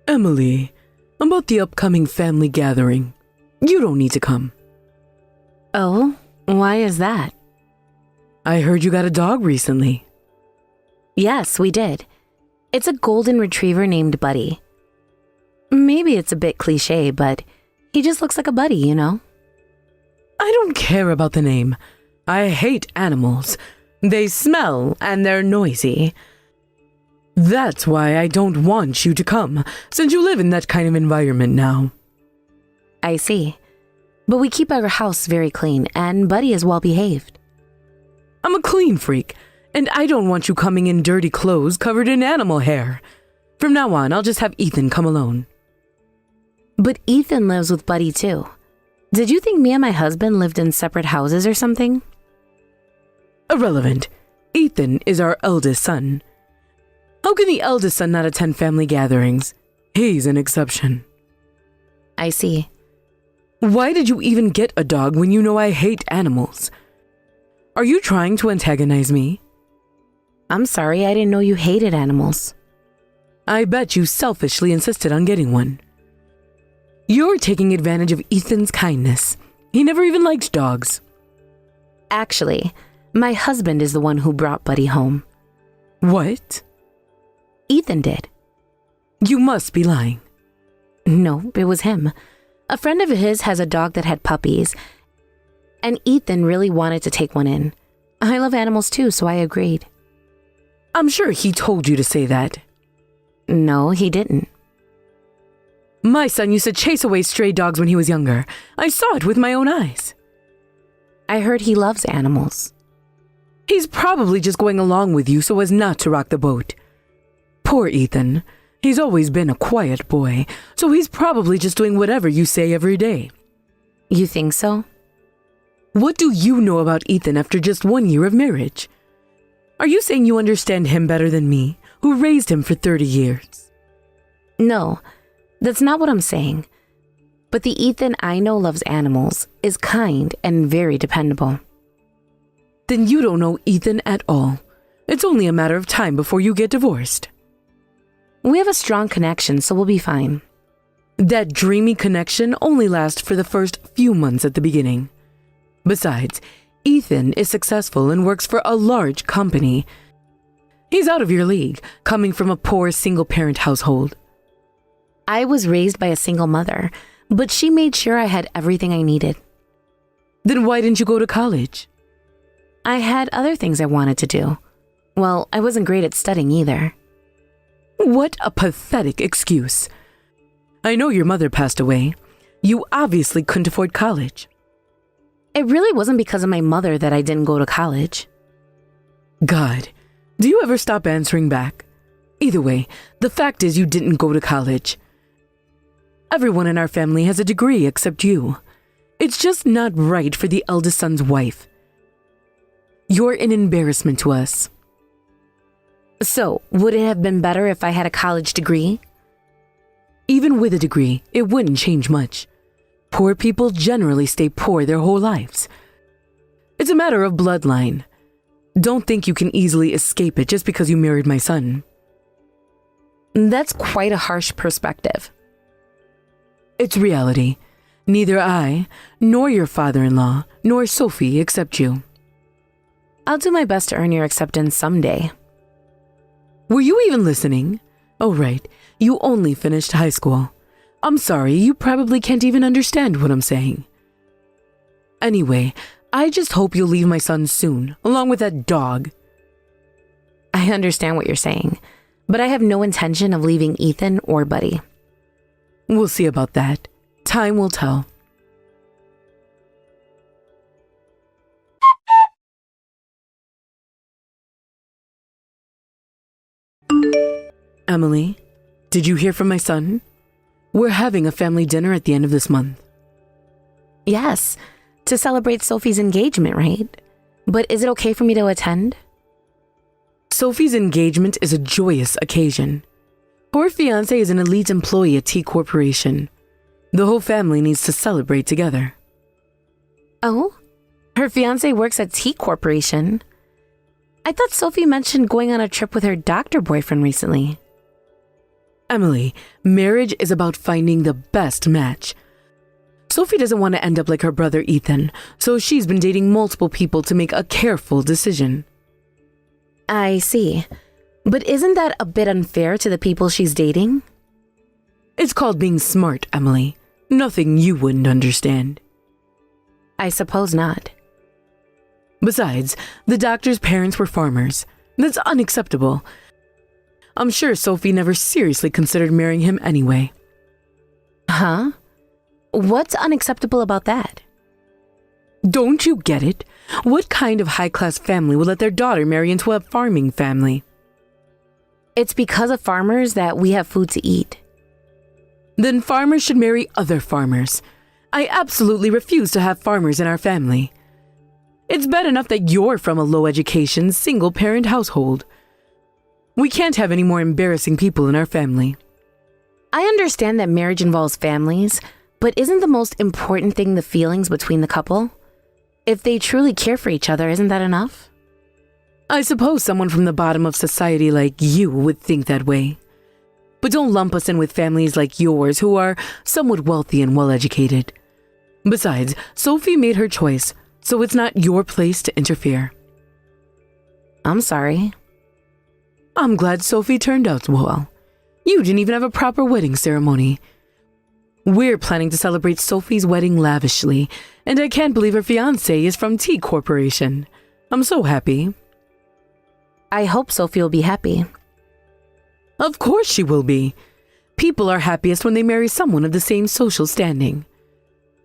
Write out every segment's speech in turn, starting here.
Emily, about the upcoming family gathering. You don't need to come. Oh, why is that? I heard you got a dog recently. Yes, we did. It's a golden retriever named Buddy. Maybe it's a bit cliche, but he just looks like a buddy, you know? I don't care about the name. I hate animals. They smell and they're noisy. That's why I don't want you to come, since you live in that kind of environment now. I see. But we keep our house very clean, and Buddy is well behaved. I'm a clean freak, and I don't want you coming in dirty clothes covered in animal hair. From now on, I'll just have Ethan come alone. But Ethan lives with Buddy too. Did you think me and my husband lived in separate houses or something? Irrelevant. Ethan is our eldest son. How can the eldest son not attend family gatherings? He's an exception. I see. Why did you even get a dog when you know I hate animals? Are you trying to antagonize me? I'm sorry, I didn't know you hated animals. I bet you selfishly insisted on getting one. You're taking advantage of Ethan's kindness. He never even liked dogs. Actually, my husband is the one who brought Buddy home. What? Ethan did. You must be lying. No, it was him. A friend of his has a dog that had puppies, and Ethan really wanted to take one in. I love animals too, so I agreed. I'm sure he told you to say that. No, he didn't. My son used to chase away stray dogs when he was younger. I saw it with my own eyes. I heard he loves animals. He's probably just going along with you so as not to rock the boat. Poor Ethan. He's always been a quiet boy, so he's probably just doing whatever you say every day. You think so? What do you know about Ethan after just 1 year of marriage? Are you saying you understand him better than me, who raised him for 30 years? No, that's not what I'm saying. But the Ethan I know loves animals, is kind and very dependable. Then you don't know Ethan at all. It's only a matter of time before you get divorced. We have a strong connection, so we'll be fine. That dreamy connection only lasts for the first few months at the beginning. Besides, Ethan is successful and works for a large company. He's out of your league, coming from a poor single-parent household. I was raised by a single mother, but she made sure I had everything I needed. Then why didn't you go to college? I had other things I wanted to do. Well, I wasn't great at studying either. What a pathetic excuse. I know your mother passed away. You obviously couldn't afford college. It really wasn't because of my mother that I didn't go to college. God, do you ever stop answering back? Either way, the fact is you didn't go to college. Everyone in our family has a degree except you. It's just not right for the eldest son's wife. You're an embarrassment to us. So, would it have been better if I had a college degree? Even with a degree, it wouldn't change much. Poor people generally stay poor their whole lives. It's a matter of bloodline. Don't think you can easily escape it just because you married my son. That's quite a harsh perspective. It's reality. Neither I, nor your father-in-law, nor Sophie accept you. I'll do my best to earn your acceptance someday. Were you even listening? Oh, right. You only finished high school. I'm sorry, you probably can't even understand what I'm saying. Anyway, I just hope you'll leave my son soon, along with that dog. I understand what you're saying, but I have no intention of leaving Ethan or Buddy. We'll see about that. Time will tell. Emily, did you hear from my son? We're having a family dinner at the end of this month. Yes, to celebrate Sophie's engagement, right? But is it okay for me to attend? Sophie's engagement is a joyous occasion. Her fiancé is an elite employee at T Corporation. The whole family needs to celebrate together. Oh? Her fiancé works at T Corporation? I thought Sophie mentioned going on a trip with her doctor boyfriend recently. Emily, marriage is about finding the best match. Sophie doesn't want to end up like her brother Ethan, so she's been dating multiple people to make a careful decision. I see. But isn't that a bit unfair to the people she's dating? It's called being smart, Emily. Nothing you wouldn't understand. I suppose not. Besides, the doctor's parents were farmers. That's unacceptable. I'm sure Sophie never seriously considered marrying him anyway. Huh? What's unacceptable about that? Don't you get it? What kind of high-class family would let their daughter marry into a farming family? It's because of farmers that we have food to eat. Then farmers should marry other farmers. I absolutely refuse to have farmers in our family. It's bad enough that you're from a low-education, single-parent household. We can't have any more embarrassing people in our family. I understand that marriage involves families, but isn't the most important thing the feelings between the couple? If they truly care for each other, isn't that enough? I suppose someone from the bottom of society like you would think that way. But don't lump us in with families like yours who are somewhat wealthy and well-educated. Besides, Sophie made her choice, so it's not your place to interfere. I'm sorry. I'm glad Sophie turned out well. You didn't even have a proper wedding ceremony. We're planning to celebrate Sophie's wedding lavishly, and I can't believe her fiancé is from T Corporation. I'm so happy. I hope Sophie will be happy. Of course she will be. People are happiest when they marry someone of the same social standing.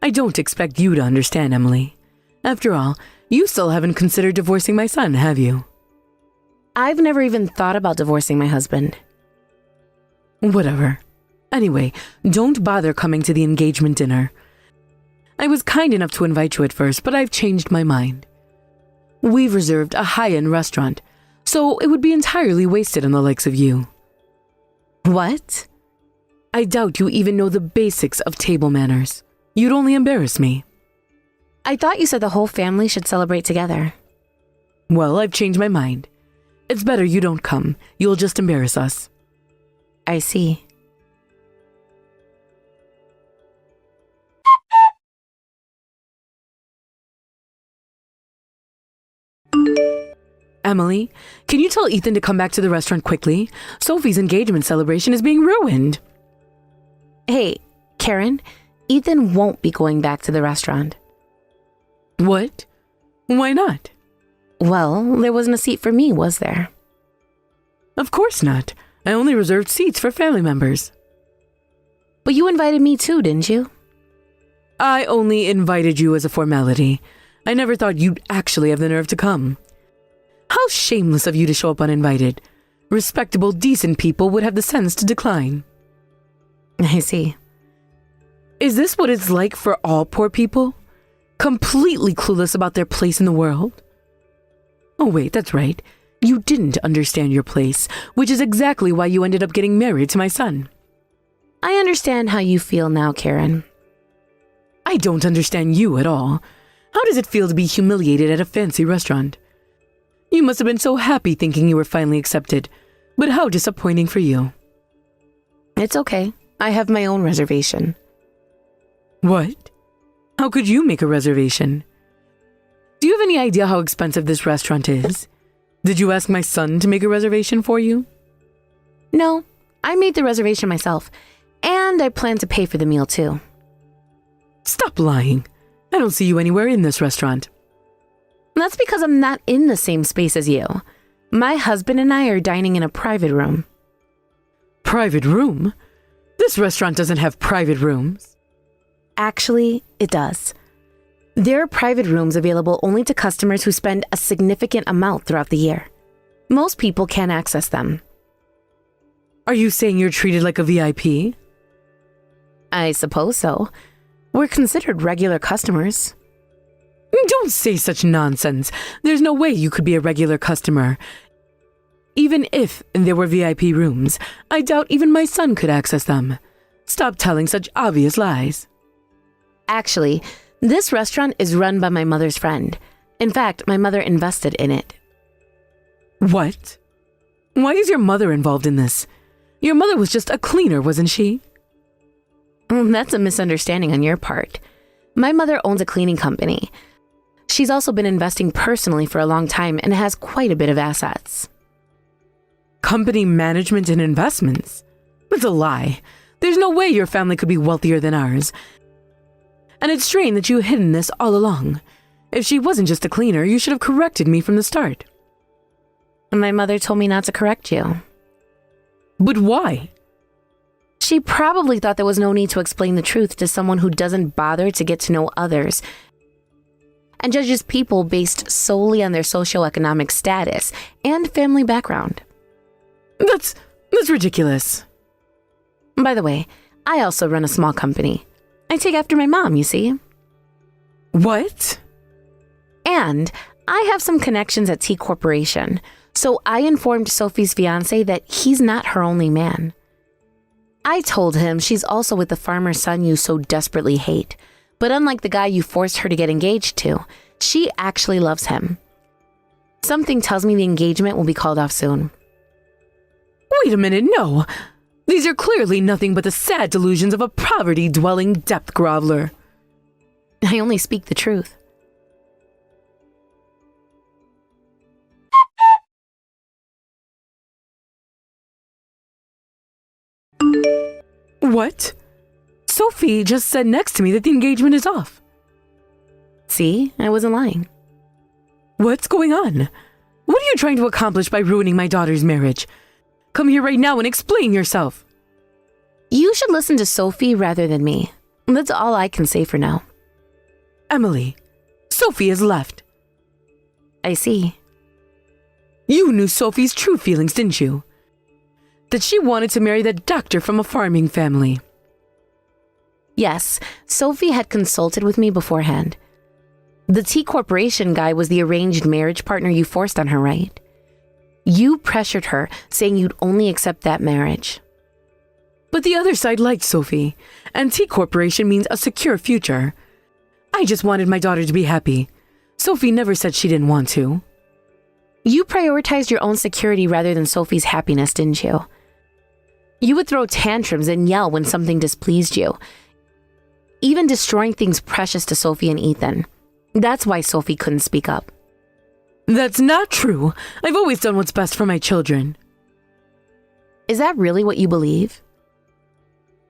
I don't expect you to understand, Emily. After all, you still haven't considered divorcing my son, have you? I've never even thought about divorcing my husband. Whatever. Anyway, don't bother coming to the engagement dinner. I was kind enough to invite you at first, but I've changed my mind. We've reserved a high-end restaurant, so it would be entirely wasted on the likes of you. What? I doubt you even know the basics of table manners. You'd only embarrass me. I thought you said the whole family should celebrate together. Well, I've changed my mind. It's better you don't come. You'll just embarrass us. I see. Emily, can you tell Ethan to come back to the restaurant quickly? Sophie's engagement celebration is being ruined. Hey, Karen, Ethan won't be going back to the restaurant. What? Why not? Well, there wasn't a seat for me, was there? Of course not. I only reserved seats for family members. But you invited me too, didn't you? I only invited you as a formality. I never thought you'd actually have the nerve to come. How shameless of you to show up uninvited. Respectable, decent people would have the sense to decline. I see. Is this what it's like for all poor people? Completely clueless about their place in the world? Oh wait, that's right. You didn't understand your place, which is exactly why you ended up getting married to my son. I understand how you feel now, Karen. I don't understand you at all. How does it feel to be humiliated at a fancy restaurant? You must have been so happy thinking you were finally accepted, but how disappointing for you. It's okay. I have my own reservation. What? How could you make a reservation? Do you have any idea how expensive this restaurant is? Did you ask my son to make a reservation for you? No, I made the reservation myself, and I plan to pay for the meal too. Stop lying. I don't see you anywhere in this restaurant. That's because I'm not in the same space as you. My husband and I are dining in a private room. Private room? This restaurant doesn't have private rooms. Actually, it does. There are private rooms available only to customers who spend a significant amount throughout the year. Most people can't access them. Are you saying you're treated like a VIP? I suppose so. We're considered regular customers. Don't say such nonsense. There's no way you could be a regular customer. Even if there were VIP rooms, I doubt even my son could access them. Stop telling such obvious lies. Actually, this restaurant is run by my mother's friend. In fact, my mother invested in it. What? Why is your mother involved in this? Your mother was just a cleaner, wasn't she? That's a misunderstanding on your part. My mother owns a cleaning company. She's also been investing personally for a long time and has quite a bit of assets. Company management and investments? That's a lie. There's no way your family could be wealthier than ours. And it's strange that you hidden this all along. If she wasn't just a cleaner, you should have corrected me from the start. My mother told me not to correct you. But why? She probably thought there was no need to explain the truth to someone who doesn't bother to get to know others and judges people based solely on their socioeconomic status and family background. That's ridiculous. By the way, I also run a small company. I take after my mom, you see. What? And I have some connections at T Corporation, so I informed Sophie's fiancé that he's not her only man. I told him she's also with the farmer's son you so desperately hate, but unlike the guy you forced her to get engaged to, she actually loves him. Something tells me the engagement will be called off soon. Wait a minute, no. These are clearly nothing but the sad delusions of a poverty-dwelling depth groveler. I only speak the truth. What? Sophie just said next to me that the engagement is off. See, I wasn't lying. What's going on? What are you trying to accomplish by ruining my daughter's marriage? Come here right now and explain yourself. You should listen to Sophie rather than me. That's all I can say for now. Emily, Sophie has left. I see. You knew Sophie's true feelings, didn't you? That she wanted to marry that doctor from a farming family. Yes, Sophie had consulted with me beforehand. The T Corporation guy was the arranged marriage partner you forced on her, right? You pressured her, saying you'd only accept that marriage. But the other side liked Sophie, and T Corporation means a secure future. I just wanted my daughter to be happy. Sophie never said she didn't want to. You prioritized your own security rather than Sophie's happiness, didn't you? You would throw tantrums and yell when something displeased you, even destroying things precious to Sophie and Ethan. That's why Sophie couldn't speak up. That's not true. I've always done what's best for my children. Is that really what you believe?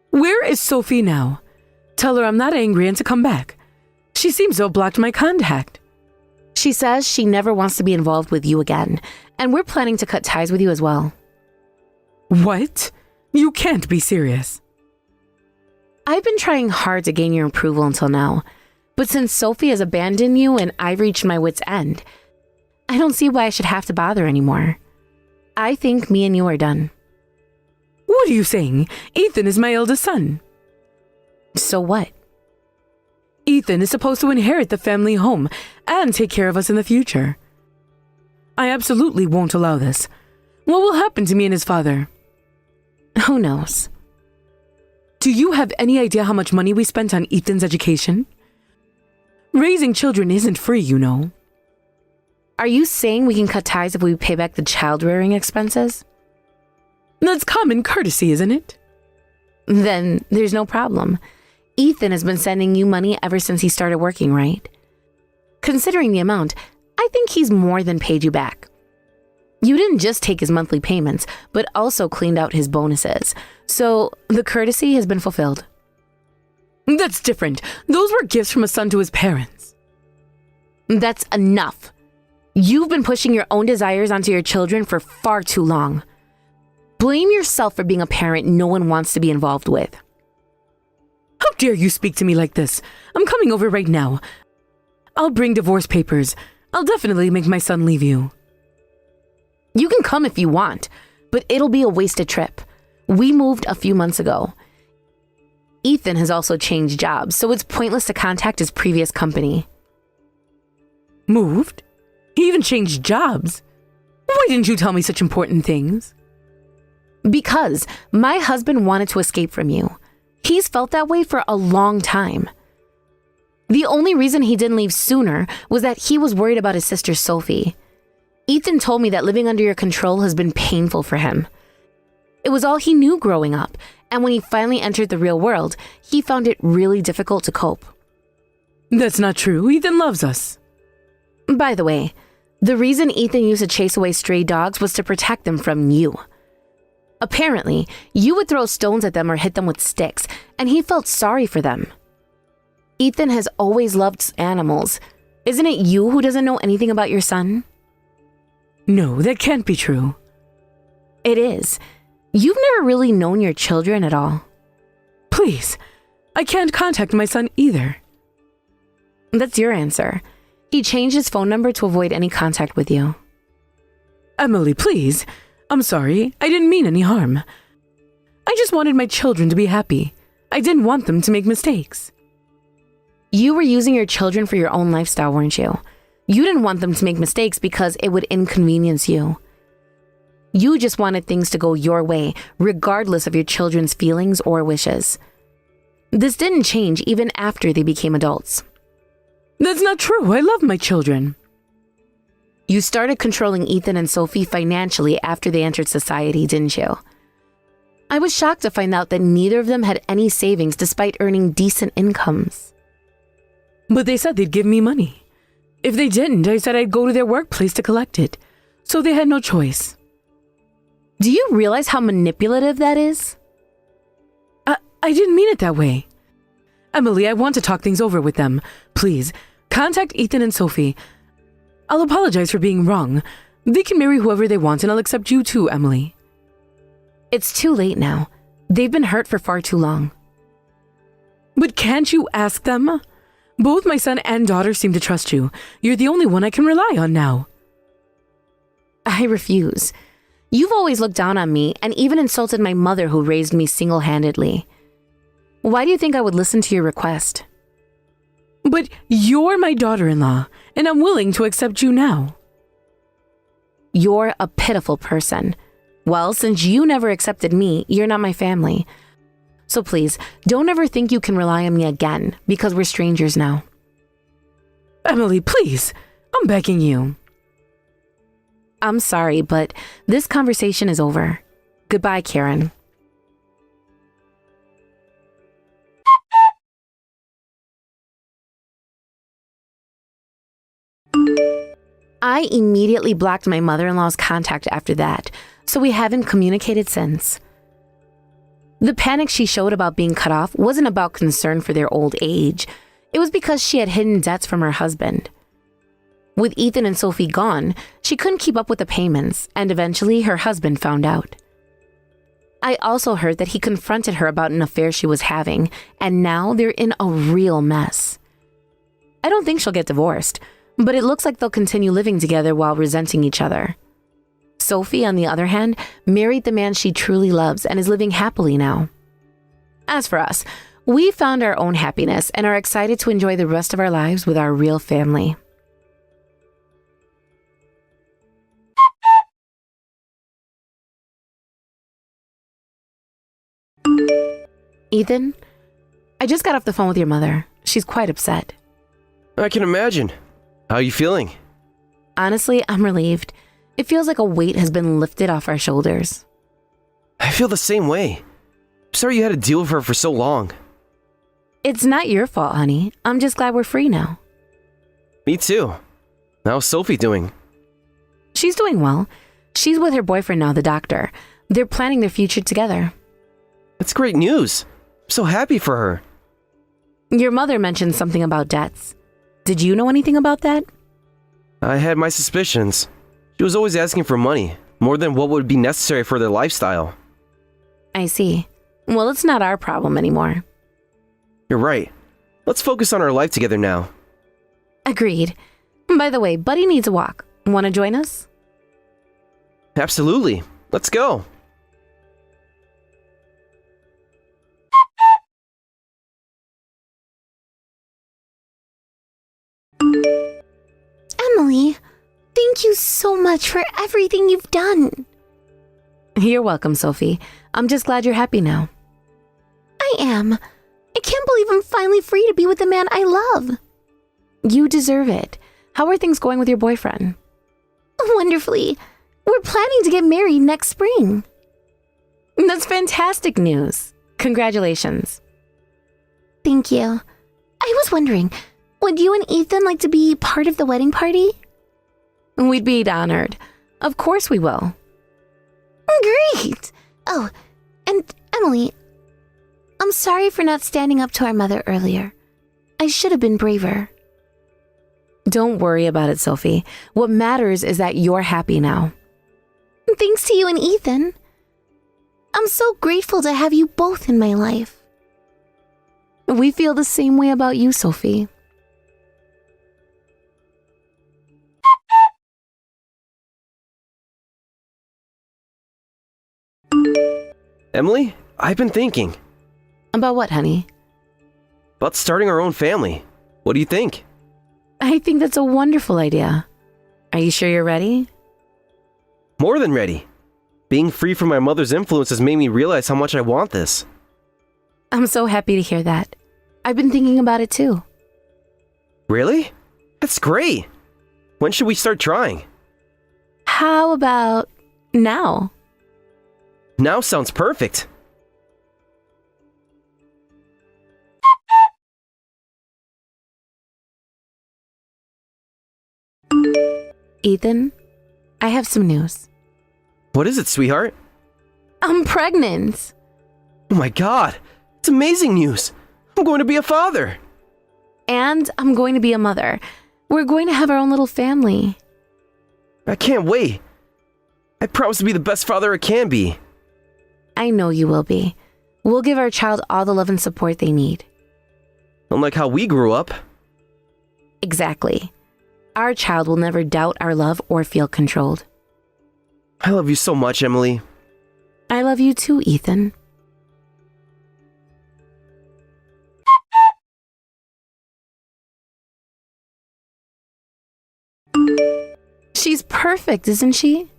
Where is Sophie now? Tell her I'm not angry and to come back. She seems to have blocked my contact. She says she never wants to be involved with you again, and we're planning to cut ties with you as well. What? You can't be serious. I've been trying hard to gain your approval until now, but since Sophie has abandoned you and I've reached my wit's end, I don't see why I should have to bother anymore. I think me and you are done. What are you saying? Ethan is my eldest son. So what? Ethan is supposed to inherit the family home and take care of us in the future. I absolutely won't allow this. What will happen to me and his father? Who knows? Do you have any idea how much money we spent on Ethan's education? Raising children isn't free, you know. Are you saying we can cut ties if we pay back the child-rearing expenses? That's common courtesy, isn't it? Then there's no problem. Ethan has been sending you money ever since he started working, right? Considering the amount, I think he's more than paid you back. You didn't just take his monthly payments, but also cleaned out his bonuses. So the courtesy has been fulfilled. That's different. Those were gifts from a son to his parents. That's enough. You've been pushing your own desires onto your children for far too long. Blame yourself for being a parent no one wants to be involved with. How dare you speak to me like this? I'm coming over right now. I'll bring divorce papers. I'll definitely make my son leave you. You can come if you want, but it'll be a wasted trip. We moved a few months ago. Ethan has also changed jobs, so it's pointless to contact his previous company. Moved? He even changed jobs. Why didn't you tell me such important things? Because my husband wanted to escape from you. He's felt that way for a long time. The only reason he didn't leave sooner was that he was worried about his sister Sophie. Ethan told me that living under your control has been painful for him. It was all he knew growing up, and when he finally entered the real world, he found it really difficult to cope. That's not true. Ethan loves us. By the way, the reason Ethan used to chase away stray dogs was to protect them from you. Apparently, you would throw stones at them or hit them with sticks, and he felt sorry for them. Ethan has always loved animals. Isn't it you who doesn't know anything about your son? No, that can't be true. It is. You've never really known your children at all. Please, I can't contact my son either. That's your answer. He changed his phone number to avoid any contact with you. Emily, please. I'm sorry. I didn't mean any harm. I just wanted my children to be happy. I didn't want them to make mistakes. You were using your children for your own lifestyle, weren't you? You didn't want them to make mistakes because it would inconvenience you. You just wanted things to go your way, regardless of your children's feelings or wishes. This didn't change even after they became adults. That's not true. I love my children. You started controlling Ethan and Sophie financially after they entered society, didn't you? I was shocked to find out that neither of them had any savings despite earning decent incomes. But they said they'd give me money. If they didn't, I said I'd go to their workplace to collect it. So they had no choice. Do you realize how manipulative that is? I didn't mean it that way. Emily, I want to talk things over with them. Please, contact Ethan and Sophie. I'll apologize for being wrong. They can marry whoever they want and I'll accept you too, Emily. It's too late now. They've been hurt for far too long. But can't you ask them? Both my son and daughter seem to trust you. You're the only one I can rely on now. I refuse. You've always looked down on me and even insulted my mother who raised me single-handedly. Why do you think I would listen to your request? But you're my daughter-in-law, and I'm willing to accept you now. You're a pitiful person. Well, since you never accepted me, you're not my family. So please, don't ever think you can rely on me again, because we're strangers now. Emily, please, I'm begging you. I'm sorry, but this conversation is over. Goodbye, Karen. I immediately blocked my mother-in-law's contact after that, so we haven't communicated since. The panic she showed about being cut off wasn't about concern for their old age. It was because she had hidden debts from her husband. With Ethan and Sophie gone, she couldn't keep up with the payments, and eventually her husband found out. I also heard that he confronted her about an affair she was having, and now they're in a real mess. I don't think she'll get divorced, but it looks like they'll continue living together while resenting each other. Sophie, on the other hand, married the man she truly loves and is living happily now. As for us, we found our own happiness and are excited to enjoy the rest of our lives with our real family. Ethan, I just got off the phone with your mother. She's quite upset. I can imagine. How are you feeling? Honestly, I'm relieved. It feels like a weight has been lifted off our shoulders. I feel the same way. I'm sorry you had to deal with her for so long. It's not your fault, honey. I'm just glad we're free now. Me too. How's Sophie doing? She's doing well. She's with her boyfriend now, the doctor. They're planning their future together. That's great news. I'm so happy for her. Your mother mentioned something about debts. Did you know anything about that? I had my suspicions. She was always asking for money, more than what would be necessary for their lifestyle. I see. Well, it's not our problem anymore. You're right. Let's focus on our life together now. Agreed. By the way, Buddy needs a walk. Want to join us? Absolutely. Let's go. Emily, thank you so much for everything you've done. You're welcome, Sophie. I'm just glad you're happy now. I am. I can't believe I'm finally free to be with the man I love. You deserve it. How are things going with your boyfriend? Wonderfully. We're planning to get married next spring. That's fantastic news. Congratulations. Thank you. I was wondering, would you and Ethan like to be part of the wedding party? We'd be honored. Of course we will. Great! Oh, and Emily, I'm sorry for not standing up to our mother earlier. I should have been braver. Don't worry about it, Sophie. What matters is that you're happy now. Thanks to you and Ethan. I'm so grateful to have you both in my life. We feel the same way about you, Sophie. Emily, I've been thinking About what, honey? about starting our own family. What do you think? I think that's a wonderful idea. Are you sure you're ready? More than ready. Being free from my mother's influence has made me realize how much I want this. I'm so happy to hear that. I've been thinking about it too. Really? That's great. When should we start trying? How about now? Now sounds perfect. Ethan, I have some news. What is it, sweetheart? I'm pregnant. Oh my god, it's amazing news. I'm going to be a father. And I'm going to be a mother. We're going to have our own little family. I can't wait. I promise to be the best father I can be. I know you will be. We'll give our child all the love and support they need. Unlike how we grew up. Exactly. Our child will never doubt our love or feel controlled. I love you so much, Emily. I love you too, Ethan. She's perfect, isn't she?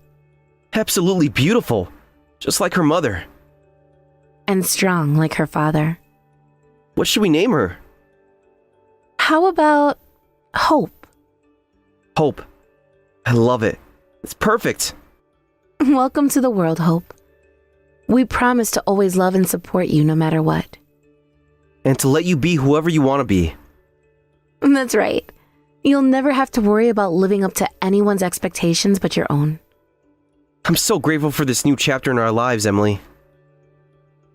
Absolutely beautiful. Just like her mother. And strong like her father. What should we name her? How about Hope? Hope. I love it. It's perfect. Welcome to the world, Hope. We promise to always love and support you no matter what. And to let you be whoever you want to be. That's right. You'll never have to worry about living up to anyone's expectations but your own. I'm so grateful for this new chapter in our lives, Emily.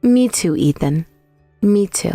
Me too, Ethan. Me too.